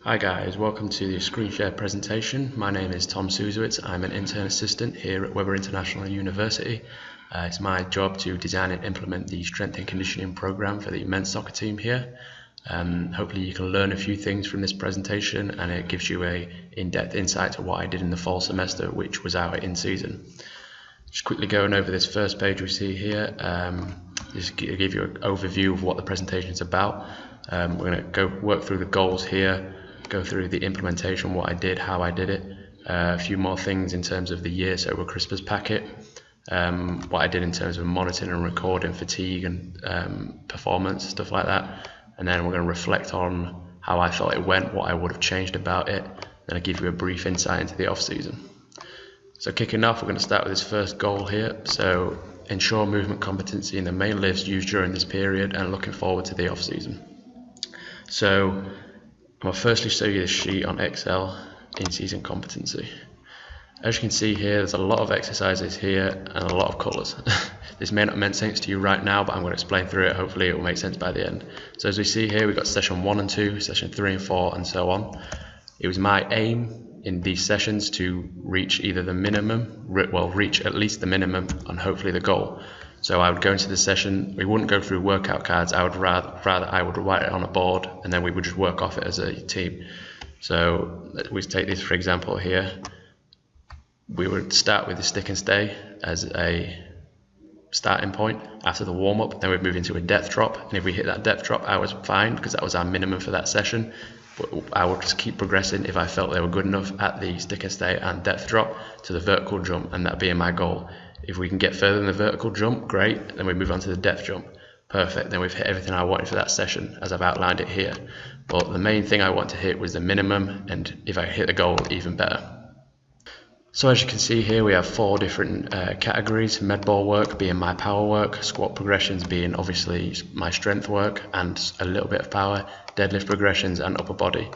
Hi guys, welcome to the Screenshare presentation. My name is Tom Susewitz. I'm an intern assistant here at Weber International University. It's my job to design and implement the strength and conditioning program for the men's soccer team here. Hopefully you can learn a few things from this presentation, and it gives you a in-depth insight to what I did in the fall semester, which was our in-season. Just quickly going over this first page we see here, just to give you an overview of what the presentation is about. We're going to go work through the goals here, go through the implementation, what I did, how I did it, a few more things in terms of the year sober Christmas packet, what I did in terms of monitoring and recording fatigue and performance, stuff like that. And then we're going to reflect on how I thought it went, what I would have changed about it. Then I'll give you a brief insight into the off season. So kicking off, we're going to start with this first goal here. So ensure movement competency in the main lifts used during this period and looking forward to the off season. So I'll firstly show you the sheet on Excel, in-season competency. As you can see here, there's a lot of exercises here and a lot of colours. This may not make sense to you right now, but I'm going to explain through it. Hopefully it will make sense by the end. So as we see here, we've got session 1 and 2, session 3 and 4, and so on. It was my aim in these sessions to reach either the minimum, reach at least the minimum, and hopefully the goal. So I would go into the session, we wouldn't go through workout cards, I would rather I would write it on a board, and then we would just work off it as a team. So we take this for example here. We would start with the stick and stay as a starting point after the warm-up, then we'd move into a depth drop, and if we hit that depth drop I was fine because that was our minimum for that session. But I would just keep progressing if I felt they were good enough at the stick and stay and depth drop to the vertical jump, and that being my goal. If we can get further than the vertical jump, great, then we move on to the depth jump. Perfect, then we've hit everything I wanted for that session as I've outlined it here. But the main thing I want to hit was the minimum, and if I hit the goal, even better. So as you can see here, we have 4 different categories. Med ball work being my power work, squat progressions being obviously my strength work and a little bit of power, deadlift progressions and upper body.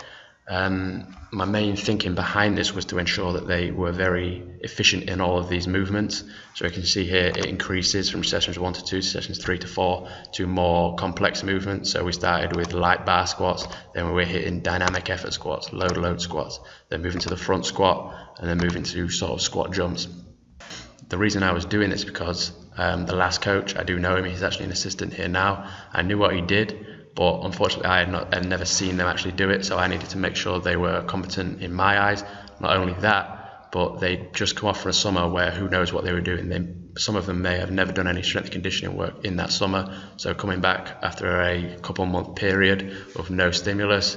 My main thinking behind this was to ensure that they were very efficient in all of these movements. So you can see here it increases from sessions 1 to 2 to sessions 3 to 4 to more complex movements. So we started with light bar squats, then we were hitting dynamic effort squats, load squats, then moving to the front squat, and then moving to sort of squat jumps. The reason I was doing this because the last coach, I do know him, he's actually an assistant here now. I knew what he did, but unfortunately I had never seen them actually do it, so I needed to make sure they were competent in my eyes. Not only that, but they'd just come off for a summer where who knows what they were doing. Some of them may have never done any strength conditioning work in that summer, so coming back after a couple month period of no stimulus,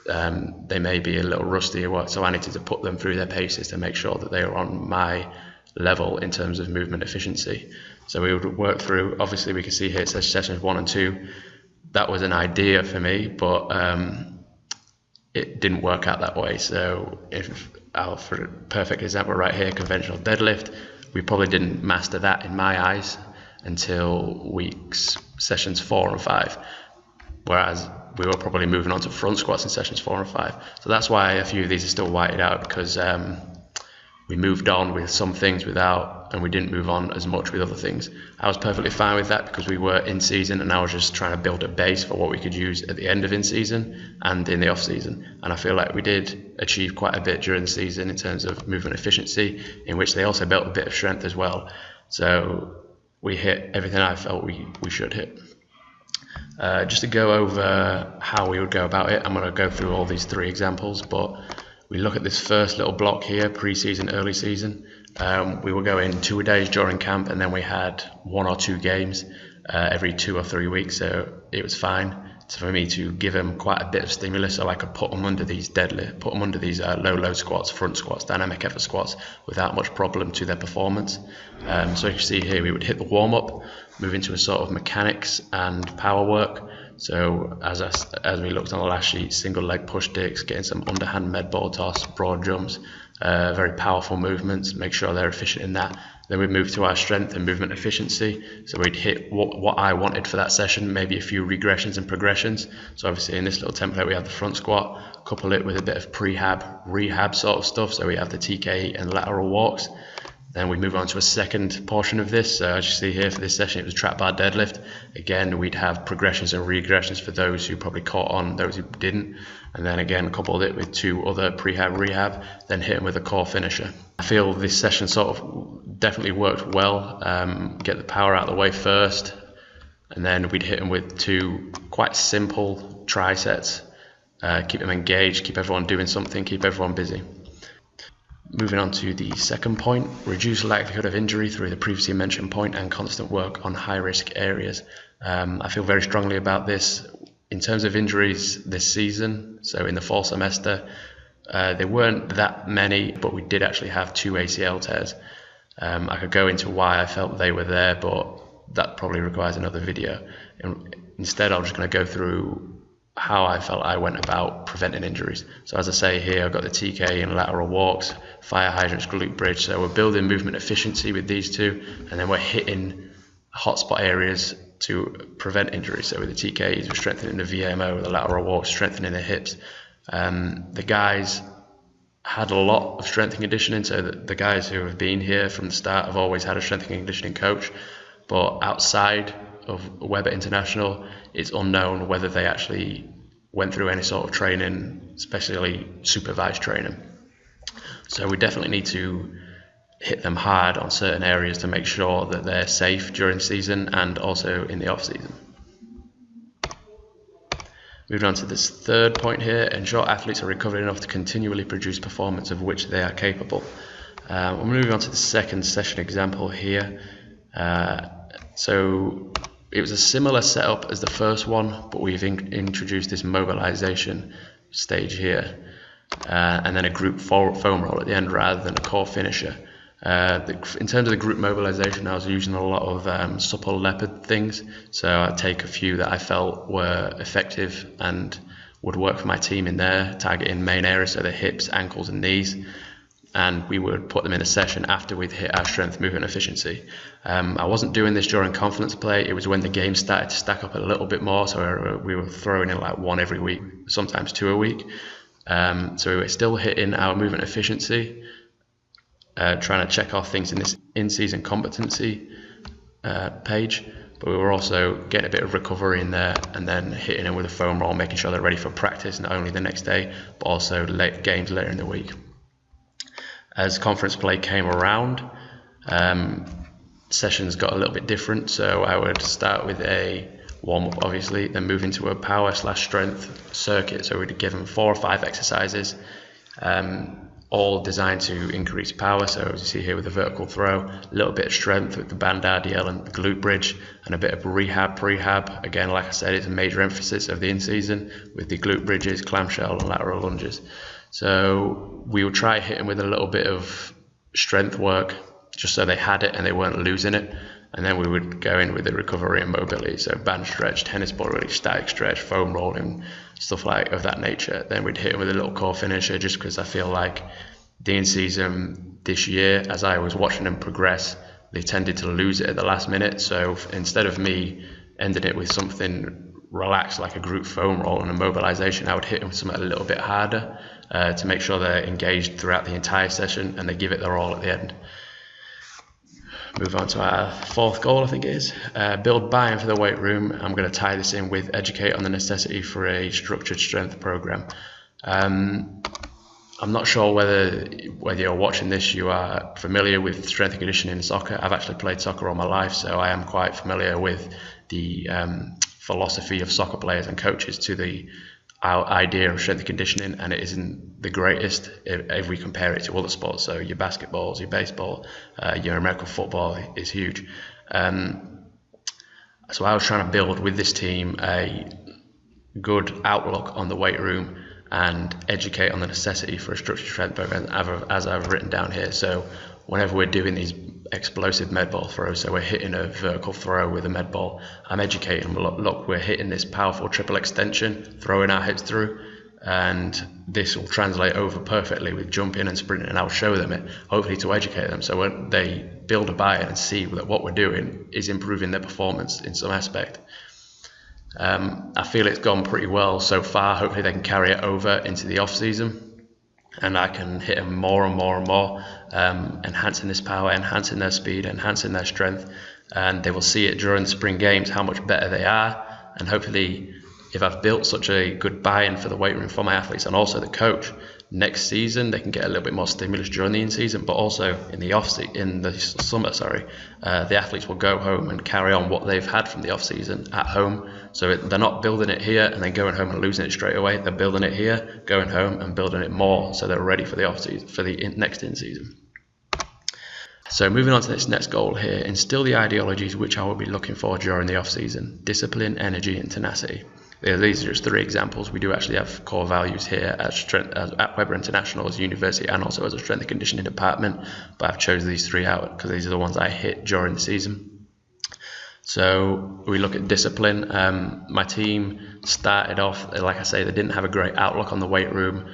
they may be a little rusty or what, so I needed to put them through their paces to make sure that they were on my level in terms of movement efficiency. So we would work through, obviously we can see here it says sessions 1 and 2. That was an idea for me, but it didn't work out that way. So for a perfect example right here, conventional deadlift, we probably didn't master that in my eyes until sessions 4 and 5, whereas we were probably moving on to front squats in sessions 4 and 5. So that's why a few of these are still whited out, because we moved on with some things and we didn't move on as much with other things. I was perfectly fine with that because we were in season, and I was just trying to build a base for what we could use at the end of in season and in the off season. And I feel like we did achieve quite a bit during the season in terms of movement efficiency, in which they also built a bit of strength as well. So we hit everything I felt we should hit. Just to go over how we would go about it, I'm going to go through all these 3 examples, but we look at this first little block here, pre-season, early season. We were going 2 days during camp, and then we had 1 or 2 games every 2 or 3 weeks, so it was fine for me to give them quite a bit of stimulus so I could put them under these low squats, front squats, dynamic effort squats without much problem to their performance. So you can see here we would hit the warm-up, move into a sort of mechanics and power work. So as we looked on the last sheet, single leg push sticks, getting some underhand med ball toss, broad jumps, very powerful movements, make sure they're efficient in that. Then we move to our strength and movement efficiency. So we'd hit what I wanted for that session, maybe a few regressions and progressions. So obviously in this little template we have the front squat, couple it with a bit of rehab sort of stuff. So we have the TK and lateral walks. Then we move on to a second portion of this. So as you see here for this session, it was trap bar deadlift. Again, we'd have progressions and regressions for those who probably caught on, those who didn't. And then again, coupled it with 2 other prehab, rehab, then hit them with a core finisher. I feel this session sort of definitely worked well. Get the power out of the way first, and then we'd hit them with 2 quite simple trisets. Keep them engaged, keep everyone doing something, keep everyone busy. Moving on to the second point, reduce likelihood of injury through the previously mentioned point and constant work on high-risk areas. I feel very strongly about this. In terms of injuries this season, so in the fall semester, there weren't that many, but we did actually have 2 ACL tears. I could go into why I felt they were there, but that probably requires another video. Instead, I'm just going to go through how I felt I went about preventing injuries. So as I say here, I've got the TK and lateral walks, fire hydrants, glute bridge. So we're building movement efficiency with these 2, and then we're hitting hotspot areas to prevent injuries. So with the TKs, we're strengthening the VMO, with the lateral walks, strengthening the hips. The guys had a lot of strength and conditioning, so the guys who have been here from the start have always had a strength and conditioning coach, but outside of Weber International, it's unknown whether they actually went through any sort of training, especially supervised training. So we definitely need to hit them hard on certain areas to make sure that they're safe during the season and also in the off season. Moving on to this third point here, ensure athletes are recovered enough to continually produce performance of which they are capable. We're moving on to the second session example here. So it was a similar setup as the first one, but we've introduced this mobilization stage here, and then a group foam roll at the end rather than a core finisher. In terms of the group mobilization, I was using a lot of supple leopard things, so I'd take a few that I felt were effective and would work for my team in there, targeting main areas, so the hips, ankles and knees, and we would put them in a session after we'd hit our strength, movement, efficiency. I wasn't doing this during confidence play. It was when the game started to stack up a little bit more, so we were throwing in like 1 every week, sometimes 2 a week. So we were still hitting our movement efficiency, trying to check off things in this in-season competency page, but we were also getting a bit of recovery in there and then hitting them with a foam roll, making sure they're ready for practice, not only the next day, but also late games later in the week. As conference play came around, sessions got a little bit different, so I would start with a warm-up obviously, then move into a power/strength circuit. So we'd give them 4 or 5 exercises, all designed to increase power. So as you see here with the vertical throw, a little bit of strength with the band RDL and the glute bridge, and a bit of rehab, prehab. Again, like I said, it's a major emphasis of the in-season with the glute bridges, clamshell and lateral lunges. So we would try hitting with a little bit of strength work, just so they had it and they weren't losing it. And then we would go in with the recovery and mobility, so band stretch, tennis ball release, static stretch, foam rolling, stuff like of that nature. Then we'd hit them with a little core finisher, just because I feel like the in-season this year, as I was watching them progress, they tended to lose it at the last minute. So instead of me ending it with something relaxed like a group foam roll and a mobilization, I would hit them with something a little bit harder to make sure they're engaged throughout the entire session and they give it their all at the end. Move on to our fourth goal, I think it is. Build buy-in for the weight room. I'm going to tie this in with educate on the necessity for a structured strength program. I'm not sure whether you're watching this, you are familiar with strength and conditioning in soccer. I've actually played soccer all my life, so I am quite familiar with the philosophy of soccer players and coaches to our idea of strength and conditioning, and it isn't the greatest if we compare it to other sports. So your basketballs, your baseball, your American football is huge. So I was trying to build with this team a good outlook on the weight room and educate on the necessity for a structured strength program, as I've written down here. So whenever we're doing these explosive med ball throws, so we're hitting a vertical throw with a med ball, I'm educating them. Look, we're hitting this powerful triple extension, throwing our hips through, and this will translate over perfectly with jumping and sprinting, and I'll show them it, hopefully to educate them, so when they build a buy-in and see that what we're doing is improving their performance in some aspect. I feel it's gone pretty well so far. Hopefully they can carry it over into the off season. and I can hit them more and more and more, enhancing this power, enhancing their speed, enhancing their strength, and they will see it during the spring games how much better they are. And hopefully, if I've built such a good buy-in for the weight room for my athletes and also the coach, next season they can get a little bit more stimulus during the in-season, but also in the summer, the athletes will go home and carry on what they've had from the off-season at home. So they're not building it here and then going home and losing it straight away. They're building it here, going home and building it more, so they're ready for the off-season, for the next in-season. So moving on to this next goal here, instill the ideologies which I will be looking for during the off-season: discipline, energy, and tenacity. These are just 3 examples. We do actually have core values here at Webber International as a university and also as a strength and conditioning department, but I've chosen these 3 out because these are the ones I hit during the season. So we look at discipline. My team started off, like I say, they didn't have a great outlook on the weight room,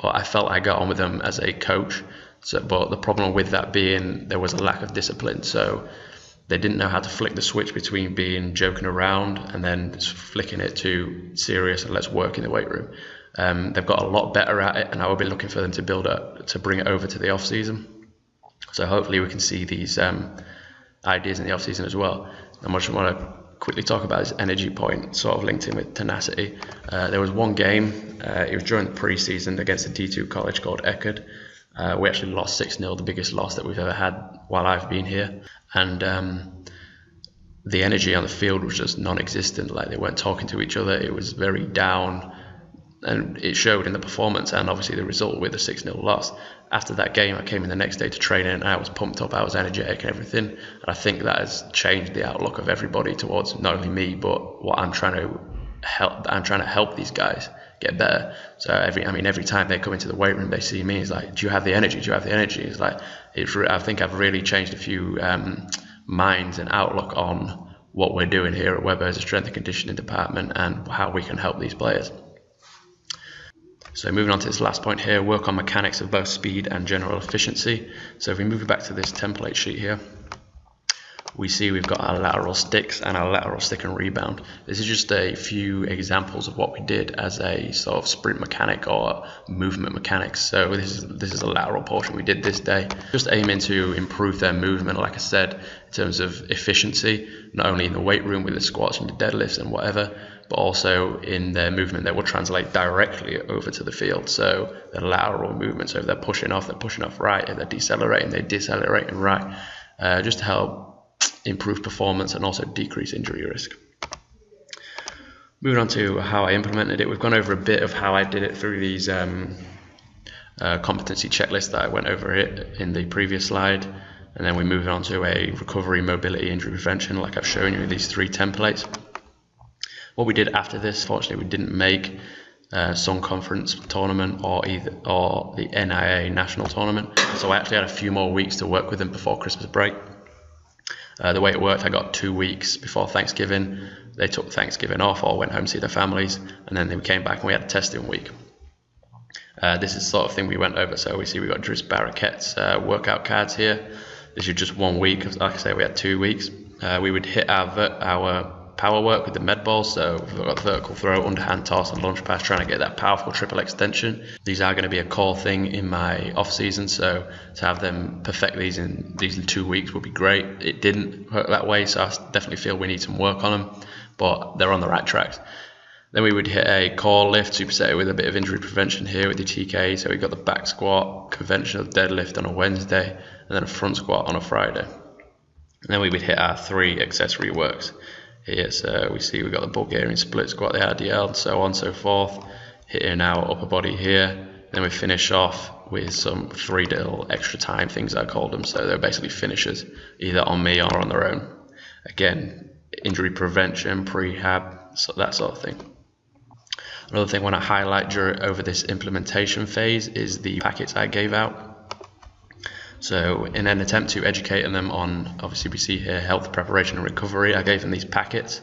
but I felt I got on with them as a coach. But the problem with that being there was a lack of discipline. So they didn't know how to flick the switch between being joking around and then flicking it to serious and let's work in the weight room. They've got a lot better at it, and I will be looking for them to bring it over to the off season. So hopefully we can see these ideas in the off season as well. I just want to quickly talk about this energy point, sort of linked in with tenacity. There was one game, it was during the pre-season against a D2 college called Eckerd. We actually lost 6-0, the biggest loss that we've ever had while I've been here. And the energy on the field was just non-existent. Like, they weren't talking to each other. It was very down, and it showed in the performance and obviously the result with the 6-0 loss. After that game, I came in the next day to training and I was pumped up, I was energetic and everything. And I think that has changed the outlook of everybody towards not only me, but what I'm trying to help these guys get better. So every time they come into the weight room, they see me, it's like, do you have the energy? Do you have the energy? It's like, I think I've really changed a few minds and outlook on what we're doing here at Webber as a strength and conditioning department and how we can help these players. So moving on to this last point here, work on mechanics of both speed and general efficiency. So if we move back to this template sheet here, we see we've got our lateral sticks and our lateral stick and rebound. This is just a few examples of what we did as a sort of sprint mechanic or movement mechanics. So this is a lateral portion we did this day, just aiming to improve their movement, like I said, in terms of efficiency, not only in the weight room with the squats and the deadlifts and whatever, but also in their movement that will translate directly over to the field. So the lateral movement, so if they're pushing off right. If they're decelerating, they're decelerating right, just to help improve performance and also decrease injury risk. Moving on to how I implemented it, we've gone over a bit of how I did it through these competency checklists that I went over it in the previous slide, and then we move on to a recovery, mobility, injury prevention, like I've shown you in these 3 templates. What we did after this, fortunately, we didn't make Sun Conference tournament or the NIA national tournament, so I actually had a few more weeks to work with them before Christmas break. The way it worked, I got 2 weeks before Thanksgiving. They took Thanksgiving off or went home to see their families, and then they came back and we had a testing week. This is the sort of thing we went over. So we see we got Dries Barraquet's workout cards here. This is just 1 week. Like I say, we had 2 weeks. We would hit our power work with the med balls. So we've got vertical throw, underhand toss, and lunge pass, trying to get that powerful triple extension. These are going to be a core thing in my off season, so to have them perfect these in these 2 weeks would be great. It didn't work that way, so I definitely feel we need some work on them, but they're on the right tracks. Then we would hit a core lift superset with a bit of injury prevention here with the TK. So we got the back squat, conventional deadlift on a Wednesday, and then a front squat on a Friday. And then we would hit our 3 accessory works here. So we see we got the Bulgarian split squat, the RDL, and so on and so forth, hitting our upper body here. Then we finish off with some 3 little extra time things, I called them. So they're basically finishers, either on me or on their own. Again, injury prevention, prehab, so that sort of thing. Another thing I want to highlight over this implementation phase is the packets I gave out. So in an attempt to educate them on, obviously we see here, health, preparation and recovery, I gave them these packets,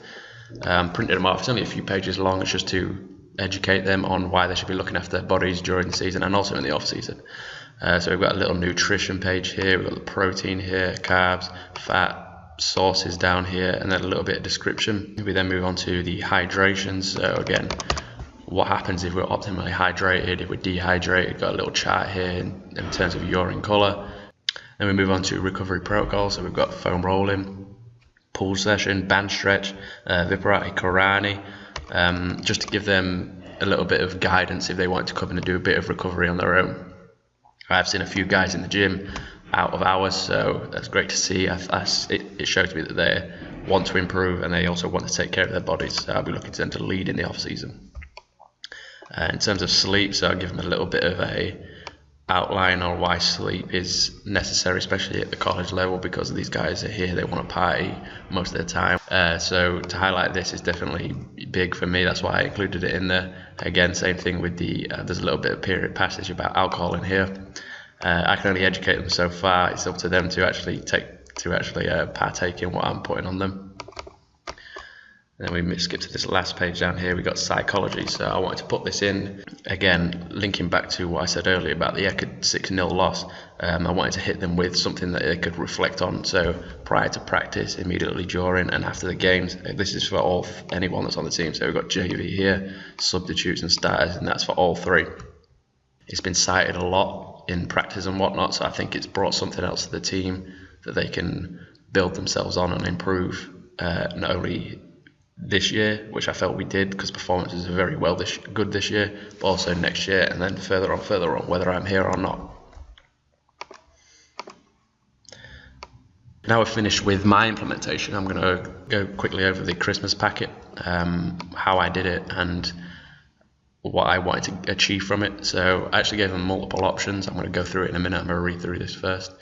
printed them off. It's only a few pages long. It's just to educate them on why they should be looking after their bodies during the season and also in the off season. So we've got a little nutrition page here, we've got the protein here, carbs, fat, sources down here, and then a little bit of description. We then move on to the hydration. So again, what happens if we're optimally hydrated, if we're dehydrated. Got a little chart here in terms of urine colour. Then we move on to recovery protocols. So we've got foam rolling, pool session, band stretch, Viparati Karani, just to give them a little bit of guidance if they want to come in and do a bit of recovery on their own. I've seen a few guys in the gym out of hours, so that's great to see. It shows me that they want to improve and they also want to take care of their bodies, so I'll be looking to them to lead in the off season. In terms of sleep, so I'll give them a little bit of a outline on why sleep is necessary, especially at the college level, because these guys are here, they want to party most of the time. So to highlight this is definitely big for me, that's why I included it in there. Again, same thing with the there's a little bit of period passage about alcohol in here. I can only educate them so far. It's up to them to actually partake in what I'm putting on them. Then we skip to this last page down here. We got psychology, so I wanted to put this in again, linking back to what I said earlier about the Eckerd 6-0 loss. I wanted to hit them with something that they could reflect on, so prior to practice, immediately during and after the games. This is for anyone that's on the team, so we've got JV here, substitutes and starters, and that's for all three. It's been cited a lot in practice and whatnot, so I think it's brought something else to the team that they can build themselves on and improve, not only this year, which I felt we did because performances are very good this year, but also next year and then further on, whether I'm here or not. Now we're finished with my implementation. I'm going to go quickly over the Christmas packet, how I did it and what I wanted to achieve from it. So I actually gave them multiple options. I'm going to go through it in a minute. I'm going to read through this first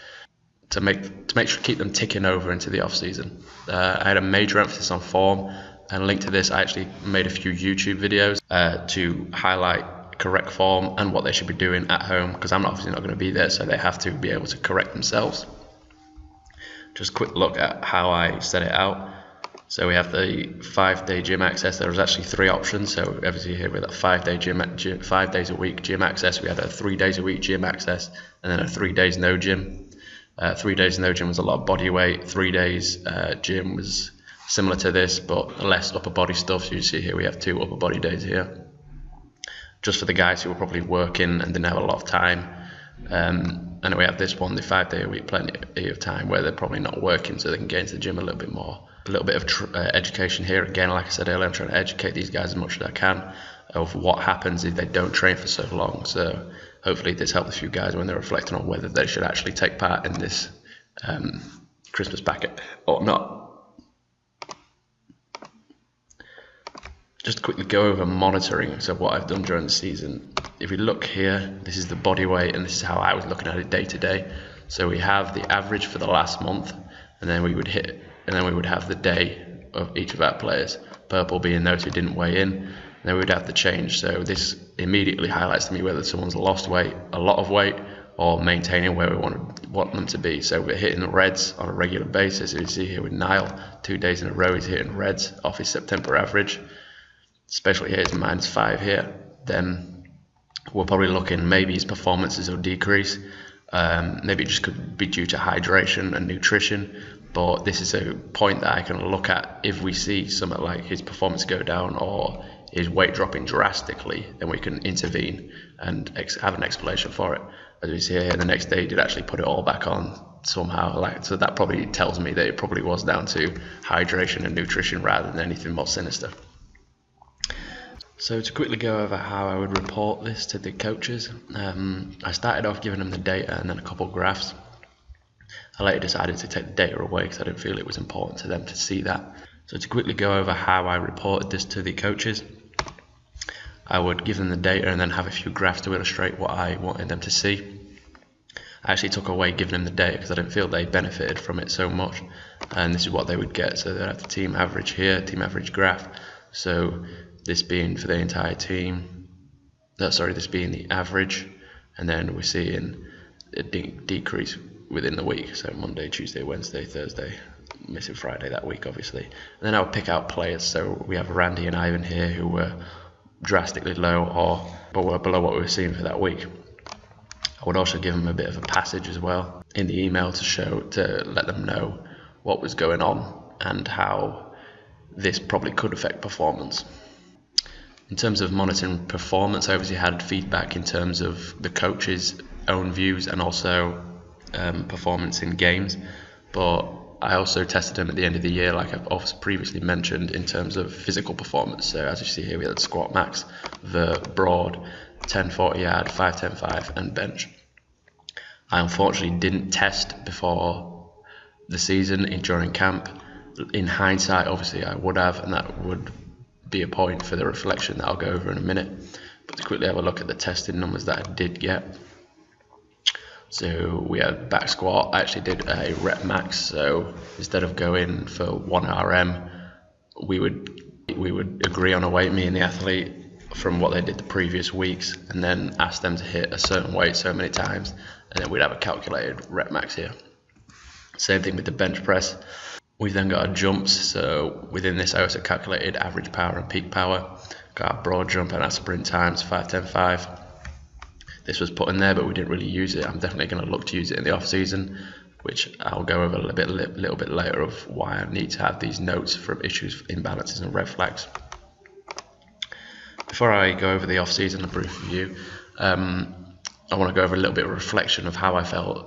to make sure keep them ticking over into the off season. I had a major emphasis on form. And linked to this, I actually made a few YouTube videos to highlight correct form and what they should be doing at home, because I'm obviously not going to be there, so they have to be able to correct themselves. Just a quick look at how I set it out. So we have the 5-day gym access. There was actually 3 options. So obviously here with that 5 days a week gym access, we had a 3 days a week gym access, and then a 3 days no gym. 3 days no gym was a lot of body weight. 3 days gym was similar to this, but less upper body stuff. So you see here we have 2 upper body days here, just for the guys who were probably working and didn't have a lot of time. And then we have this one, the 5 day a week, plenty of time where they're probably not working, so they can get into the gym a little bit more. A little bit of education here. Again, like I said earlier, I'm trying to educate these guys as much as I can of what happens if they don't train for so long. So hopefully this helps a few guys when they're reflecting on whether they should actually take part in this Christmas packet or not. Just quickly go over monitoring, so what I've done during the season. If we look here, this is the body weight, and this is how I was looking at it day to day. So we have the average for the last month, and then we would have the day of each of our players. Purple being those who didn't weigh in, and then we would have the change. So this immediately highlights to me whether someone's lost weight, a lot of weight, or maintaining where we want them to be. So we're hitting the reds on a regular basis. As you see here with Niall, 2 days in a row he's hitting reds off his September average. Especially here, it's -5 here, then we're probably looking maybe his performances will decrease. Maybe it just could be due to hydration and nutrition, but this is a point that I can look at. If we see something like his performance go down or his weight dropping drastically, then we can intervene and have an explanation for it. As we see here, the next day he did actually put it all back on somehow, so that probably tells me that it probably was down to hydration and nutrition rather than anything more sinister. So to quickly go over how I would report this to the coaches, I started off giving them the data and then a couple graphs. I later decided to take the data away because I didn't feel it was important to them to see that. So to quickly go over how I reported this to the coaches, I would give them the data and then have a few graphs to illustrate what I wanted them to see. I actually took away giving them the data because I didn't feel they benefited from it so much, and this is what they would get. So they'd have the team average here, team average graph. So this being for the entire team, this being the average, and then we're seeing a decrease within the week. So Monday, Tuesday, Wednesday, Thursday, missing Friday that week obviously. And then I would pick out players. So we have Randy and Ivan here who were drastically low but were below what we were seeing for that week. I would also give them a bit of a passage as well in the email to let them know what was going on and how this probably could affect performance. In terms of monitoring performance, I obviously had feedback in terms of the coach's own views and also performance in games, but I also tested them at the end of the year, like I've also previously mentioned, in terms of physical performance. So as you see here, we had squat max, the broad, 10-40 yard, 5-10-5, and bench. I unfortunately didn't test before the season during camp. In hindsight, obviously I would have, and that would be a point for the reflection that I'll go over in a minute. But to quickly have a look at the testing numbers that I did get. So we had back squat. I actually did a rep max. So instead of going for 1 RM, we would agree on a weight, me and the athlete, from what they did the previous weeks, and then ask them to hit a certain weight so many times, and then we'd have a calculated rep max here. Same thing with the bench press. We've then got our jumps. So within this, I also calculated average power and peak power. Got our broad jump and our sprint times, 5-10-5. This was put in there, but we didn't really use it. I'm definitely going to look to use it in the off season, which I'll go over a little bit later of why I need to have these notes from issues, imbalances, and red flags. Before I go over the off season and brief review, I want to go over a little bit of reflection of how I felt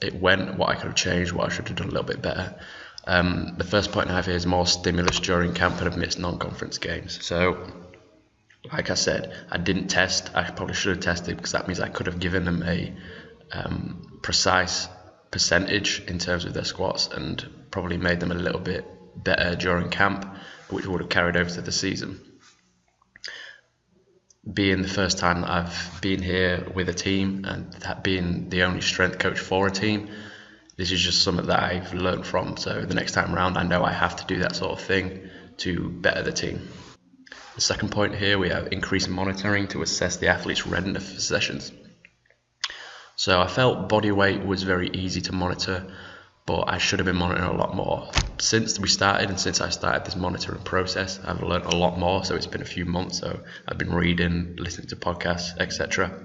it went, what I could have changed, what I should have done a little bit better. The first point I have here is more stimulus during camp and have missed non-conference games. So, like I said, I didn't test. I probably should have tested, because that means I could have given them a precise percentage in terms of their squats and probably made them a little bit better during camp, which would have carried over to the season. Being the first time that I've been here with a team and that being the only strength coach for a team, this is just something that I've learned from. So the next time around, I know I have to do that sort of thing to better the team. The second point here, we have increased monitoring to assess the athlete's readiness for sessions. So I felt body weight was very easy to monitor, but I should have been monitoring a lot more. Since we started and since I started this monitoring process, I've learned a lot more. So it's been a few months, so I've been reading, listening to podcasts, etc.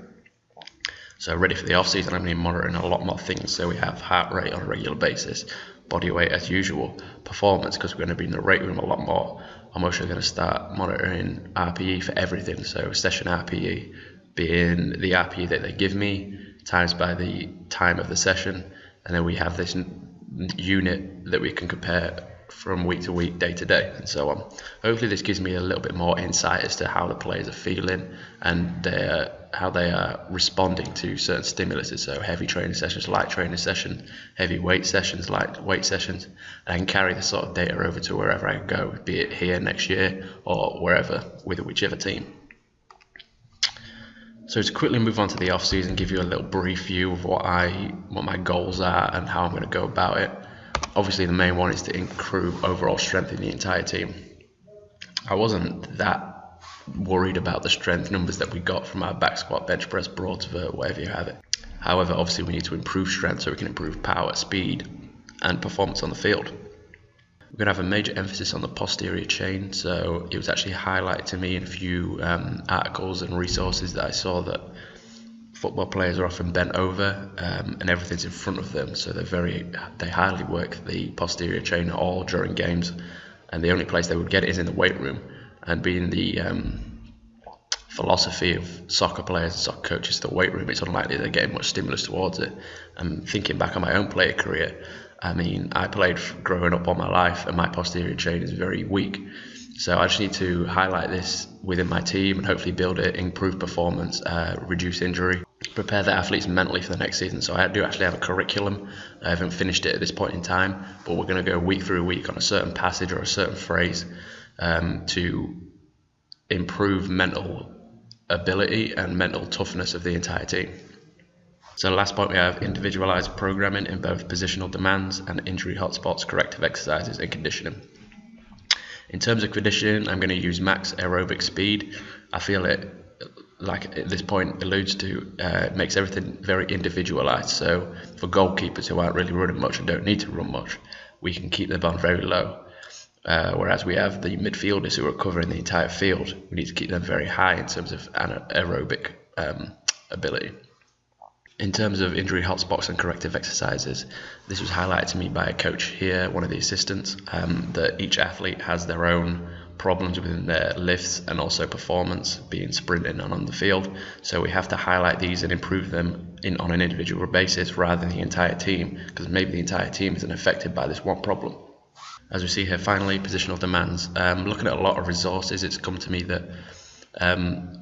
So ready for the off season, I'm going to be monitoring a lot more things. So we have heart rate on a regular basis, body weight as usual, performance, because we're going to be in the weight room a lot more. I'm also going to start monitoring RPE for everything. So session RPE being the RPE that they give me times by the time of the session, and then we have this unit that we can compare from week to week, day to day, and so on. Hopefully this gives me a little bit more insight as to how the players are feeling and how they are responding to certain stimuluses. So heavy training sessions, light training sessions, heavy weight sessions, light weight sessions, and I can carry this sort of data over to wherever I go, be it here next year or wherever with whichever team. So to quickly move on to the off season, give you a little brief view of what my goals are and how I'm going to go about it. Obviously the main one is to improve overall strength in the entire team. I wasn't that worried about the strength numbers that we got from our back squat, bench press, broad vert, whatever you have it. However, obviously we need to improve strength so we can improve power, speed, and performance on the field. We're going to have a major emphasis on the posterior chain. So it was actually highlighted to me in a few articles and resources that I saw that football players are often bent over and everything's in front of them. So they hardly work the posterior chain at all during games. And the only place they would get it is in the weight room. And being the philosophy of soccer players and soccer coaches, the weight room, it's unlikely they're getting much stimulus towards it. And thinking back on my own player career, I mean, I played growing up all my life and my posterior chain is very weak. So I just need to highlight this within my team and hopefully build it, improve performance, reduce injury, prepare the athletes mentally for the next season. So I do actually have a curriculum. I haven't finished it at this point in time, but we're going to go week through week on a certain passage or a certain phrase to improve mental ability and mental toughness of the entire team. So the last point, we have individualized programming in both positional demands and injury hotspots, corrective exercises, and conditioning. In terms of conditioning, I'm going to use max aerobic speed. I feel it, like at this point alludes to, makes everything very individualized. So for goalkeepers who aren't really running much and don't need to run much, we can keep them on very low. Whereas we have the midfielders who are covering the entire field, we need to keep them very high in terms of aerobic ability. In terms of injury hotspots and corrective exercises, this was highlighted to me by a coach here, one of the assistants, that each athlete has their own problems within their lifts and also performance, being sprinting and on the field. So we have to highlight these and improve them on an individual basis rather than the entire team, because maybe the entire team isn't affected by this one problem. As we see here, finally, positional demands. Looking at a lot of resources, it's come to me that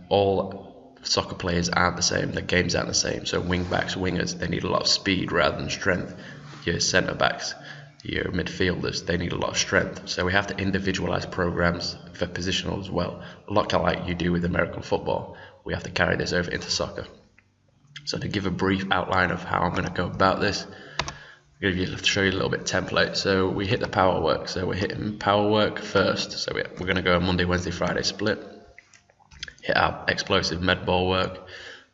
all soccer players aren't the same, the games aren't the same. So wing backs, wingers, they need a lot of speed rather than strength. Your centre backs, your midfielders, they need a lot of strength. So we have to individualize programs for positional as well, a lot like you do with American football. We have to carry this over into soccer. So to give a brief outline of how I'm going to go about this, I'm going to show you a little bit template. So we hit the power work. So we're hitting power work first. So we're going to go Monday, Wednesday, Friday split. Hit our explosive med ball work,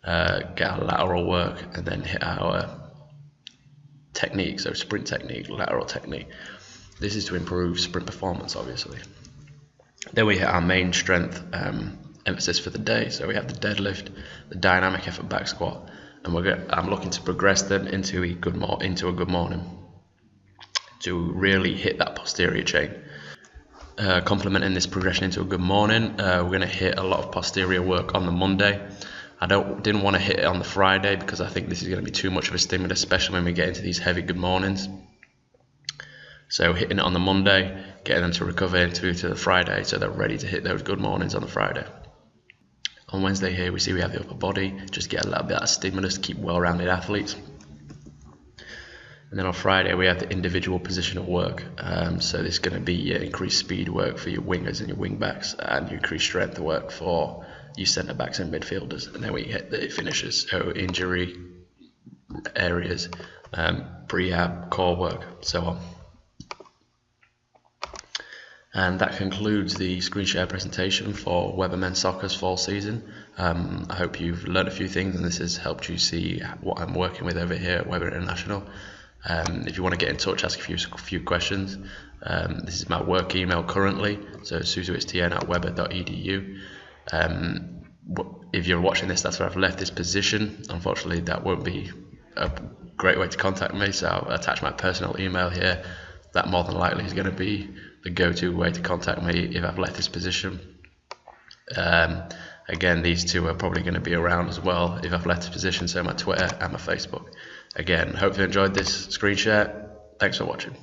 get our lateral work, and then hit our technique, so sprint technique, lateral technique. This is to improve sprint performance, obviously. Then we hit our main strength emphasis for the day. So we have the deadlift, the dynamic effort back squat, and I'm looking to progress them into a good morning to really hit that posterior chain. Complementing this progression into a good morning, we're going to hit a lot of posterior work on the Monday. I didn't want to hit it on the Friday because I think this is going to be too much of a stimulus, especially when we get into these heavy good mornings. So hitting it on the Monday, getting them to recover into the Friday so they're ready to hit those good mornings on the Friday. On Wednesday here we see we have the upper body, just get a little bit of stimulus to keep well-rounded athletes. And then on Friday we have the individual positional work. So this is going to be your increased speed work for your wingers and your wing backs, and your increased strength work for your centre backs and midfielders. And then we hit the finishers, so injury areas, prehab, core work, so on. And that concludes the Screenshare presentation for Weber Men's Soccer's fall season. I hope you've learned a few things and this has helped you see what I'm working with over here at Weber International. If you want to get in touch, ask a few questions. This is my work email currently, so susewitztn@weber.edu. If you're watching this, that's where I've left this position. Unfortunately, that won't be a great way to contact me, so I'll attach my personal email here. That more than likely is going to be the go-to way to contact me if I've left this position. Again, these two are probably going to be around as well if I've left this position, so my Twitter and my Facebook. Again, hope you enjoyed this screen share. Thanks for watching.